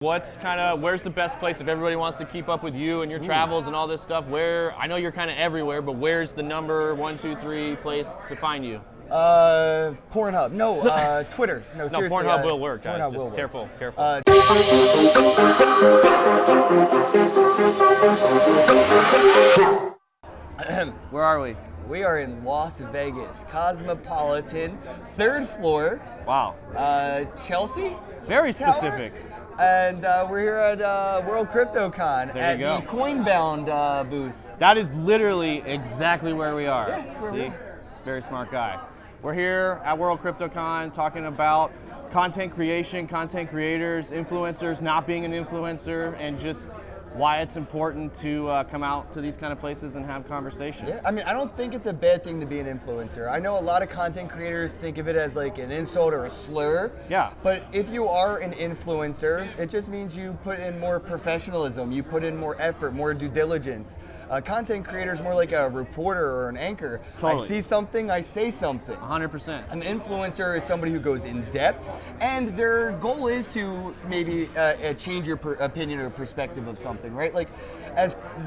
Where's the best place if everybody wants to keep up with you and your travels and all this stuff? I know you're kind of everywhere, but where's the number 1, 2, 3 place to find you? Pornhub. No, Twitter. No, seriously. No, Pornhub will work, guys. Pornhub Just will careful, work. careful. Where are we? We are in Las Vegas, Cosmopolitan, 3rd floor. Wow. Chelsea? Very specific. Tower. And we're here at World CryptoCon at the Coinbound booth. That is literally exactly where we are. Yeah, that's where we are. Very smart guy. We're here at World CryptoCon talking about content creation, content creators, influencers, not being an influencer, and just why it's important to come out to these kind of places and have conversations. Yeah, I mean, I don't think it's a bad thing to be an influencer. I know a lot of content creators think of it as like an insult or a slur. Yeah. But if you are an influencer, it just means you put in more professionalism, you put in more effort, more due diligence. Content creator is more like a reporter or an anchor. Totally. I see something, I say something. 100%. An influencer is somebody who goes in depth, and their goal is to maybe change your opinion or perspective of something, right? Like,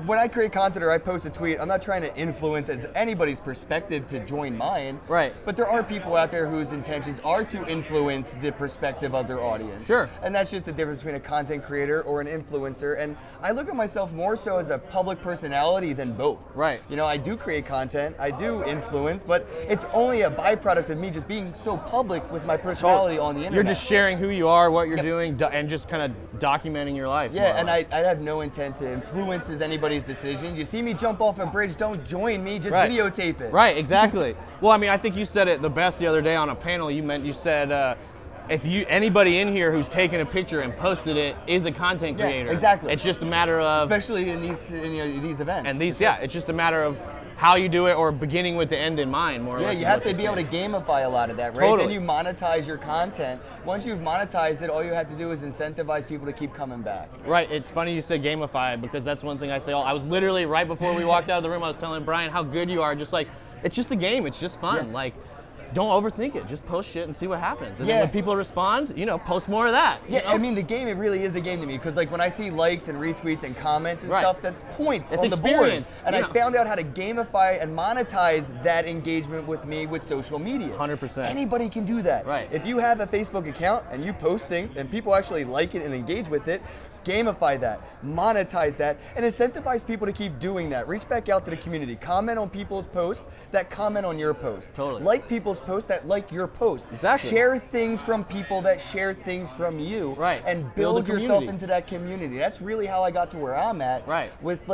when I create content or I post a tweet, I'm not trying to influence as anybody's perspective to join mine. Right. But there are people out there whose intentions are to influence the perspective of their audience. Sure. And that's just the difference between a content creator or an influencer. And I look at myself more so as a public personality than both. Right. You know, I do create content, I do influence, but it's only a byproduct of me just being so public with my personality on the internet. You're just sharing who you are, what you're doing, and just kind of documenting your life. Yeah, and I have no intent to influence anybody's decisions. You see me jump off a bridge, don't join me, just videotape it. Right, exactly. Well, I mean, I think you said it the best the other day on a panel. You said if anybody in here who's taken a picture and posted it is a content creator. Yeah, exactly. It's just a matter of, especially in these events. And it's just a matter of how you do it, or beginning with the end in mind, more or less. Yeah, you have to be able to gamify a lot of that, right? Totally. Then you monetize your content. Once you've monetized it, all you have to do is incentivize people to keep coming back. Right. It's funny you said gamify, because that's one thing I say. I was literally, right before we walked out of the room, I was telling Brian how good you are. Just like, it's just a game. It's just fun. Yeah. Like, don't overthink it. Just post shit and see what happens. And then when people respond, post more of that. Yeah, I mean, the game, it really is a game to me, because like when I see likes and retweets and comments and stuff, that's points on the board. And I found out how to gamify and monetize that engagement with me with social media. 100%. Anybody can do that. Right. If you have a Facebook account and you post things and people actually like it and engage with it, gamify that, monetize that, and incentivize people to keep doing that. Reach back out to the community. Comment on people's posts that comment on your post. Totally. Like people's posts that like your post. Exactly. Share things from people that share things from you. Right. And build yourself into that community. That's really how I got to where I'm at. Right. With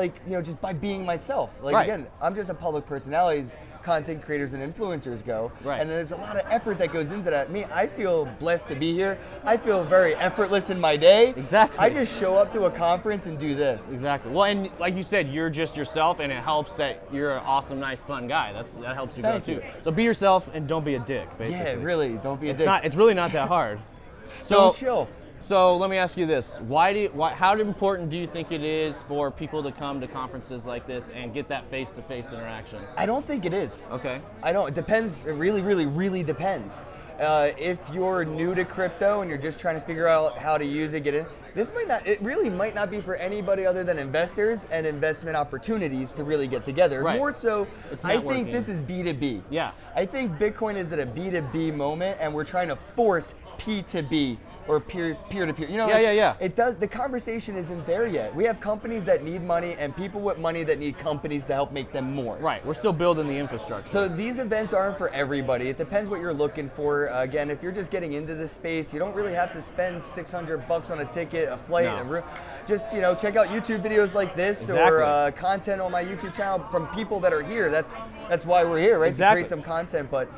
just by being myself. Like again, I'm just a public personality as content creators and influencers go. Right. And there's a lot of effort that goes into that. I feel blessed to be here. I feel very effortless in my day. Exactly. I just show up to a conference and do this. Exactly. Well, and like you said, you're just yourself, and it helps that you're an awesome, nice, fun guy. That helps you grow too. So be yourself and don't be a dick, basically. Yeah, really, don't be a dick. It's really not that hard. Don't chill. So let me ask you this: how important do you think it is for people to come to conferences like this and get that face-to-face interaction? I don't think it is. Okay. I don't. It depends. It really, really, really depends. If you're new to crypto and you're just trying to figure out how to use it, it really might not be for anybody other than investors and investment opportunities to really get together. Right. More so, I think this is B2B. Yeah. I think Bitcoin is at a B2B moment, and we're trying to force P2B. Or peer-to-peer. It does. The conversation isn't there yet. We have companies that need money and people with money that need companies to help make them more. Right. We're still building the infrastructure. So these events aren't for everybody. It depends what you're looking for. Again, if you're just getting into this space, you don't really have to spend $600 on a ticket, a flight, a room. Just check out YouTube videos like this or content on my YouTube channel from people that are here. That's why we're here, right? To create some content. But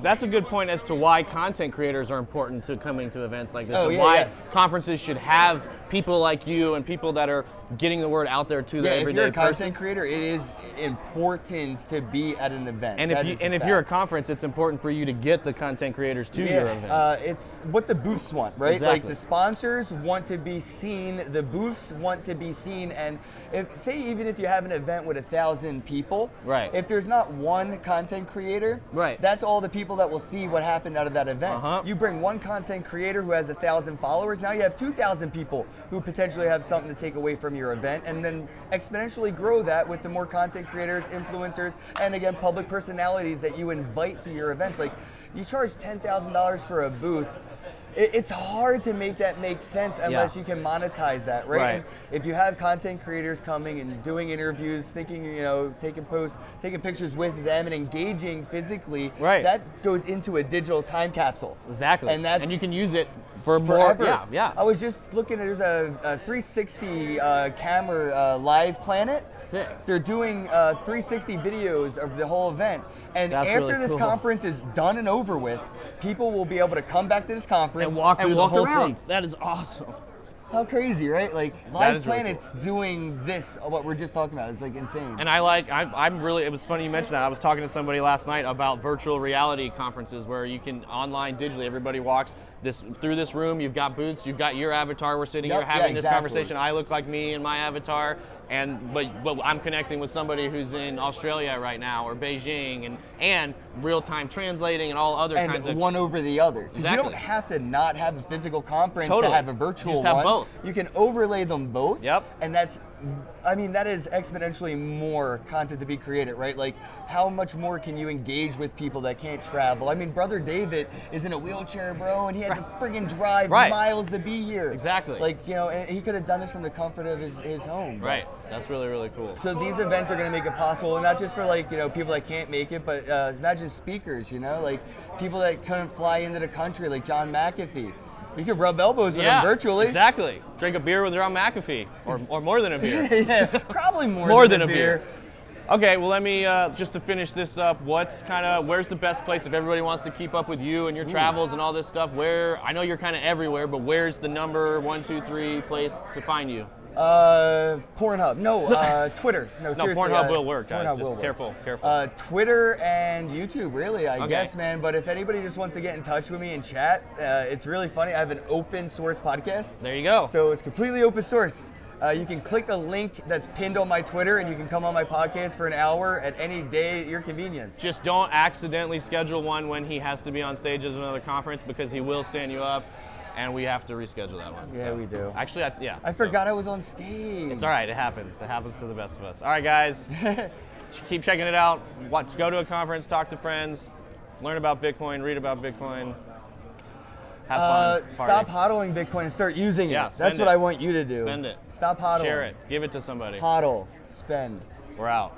that's a good point as to why content creators are important to coming to events like this, and why conferences should have people like you and people that are getting the word out there to the everyday if you're a person. content creator, it is important to be at an event. And if you're a conference, it's important for you to get the content creators to your event. It's what the booths want, right? Exactly. Like the sponsors want to be seen, the booths want to be seen, and even if you have an event with 1,000 people, right? If there's not one content creator, right, that's all the people that will see what happened out of that event. You bring one content creator who has 1,000 followers, now you have 2,000 people who potentially have something to take away from your event, and then exponentially grow that with the more content creators, influencers, and again, public personalities that you invite to your events. Like, you charge $10,000 for a booth. It's hard to make that make sense unless you can monetize that, right? And if you have content creators coming and doing interviews, thinking, taking posts, taking pictures with them and engaging physically, that goes into a digital time capsule. Exactly. And you can use it for forever. More. Yeah. I was just looking. There's a 360 camera live planet. Sick. They're doing 360 videos of the whole event, and after this conference is done and over with, people will be able to come back to this conference and walk through the whole around. thing. That is awesome. How crazy, right? Like, Live Planet's really doing this, what we're just talking about. It's like insane. And I'm really, it was funny you mentioned that. I was talking to somebody last night about virtual reality conferences where you can online digitally, everybody walks through this room, you've got booths, you've got your avatar, we're sitting here having this conversation, I look like me and my avatar, but I'm connecting with somebody who's in Australia right now or Beijing and real-time translating and all other kinds of... And one over the other. Because you don't have to not have a physical conference to have a virtual one. You just have both. You can overlay them both. Yep. And that is exponentially more content to be created, right? Like, how much more can you engage with people that can't travel? I mean, Brother David is in a wheelchair, bro, and he had to friggin' drive miles to be here. Exactly. Like, and he could have done this from the comfort of his home. Right. That's really, really cool. So these events are going to make it possible, and not just for people that can't make it, but imagine speakers, like people that couldn't fly into the country, like John McAfee. You could rub elbows with him virtually. Exactly. Drink a beer with John McAfee, or more than a beer. Probably more than a beer. Okay, well, let me, just to finish this up, where's the best place if everybody wants to keep up with you and your travels and all this stuff? I know you're kind of everywhere, but where's the number 1, 2, 3 place to find you? Pornhub. No, Twitter. No, seriously. No, Pornhub will work, guys. Just careful. Twitter and YouTube, really, I guess, man. But if anybody just wants to get in touch with me and chat, it's really funny. I have an open source podcast. There you go. So it's completely open source. You can click the link that's pinned on my Twitter, and you can come on my podcast for an hour at any day at your convenience. Just don't accidentally schedule one when he has to be on stage at another conference, because he will stand you up. And we have to reschedule that one. Yeah, we do. Actually, I forgot I was on stage. It's all right. It happens. It happens to the best of us. All right, guys. Keep checking it out. Go to a conference, talk to friends, learn about Bitcoin, read about Bitcoin. Have fun. Stop hodling Bitcoin and start using it. That's what I want you to do. Spend it. Stop hodling. Share it. Give it to somebody. Hodl. Spend. We're out.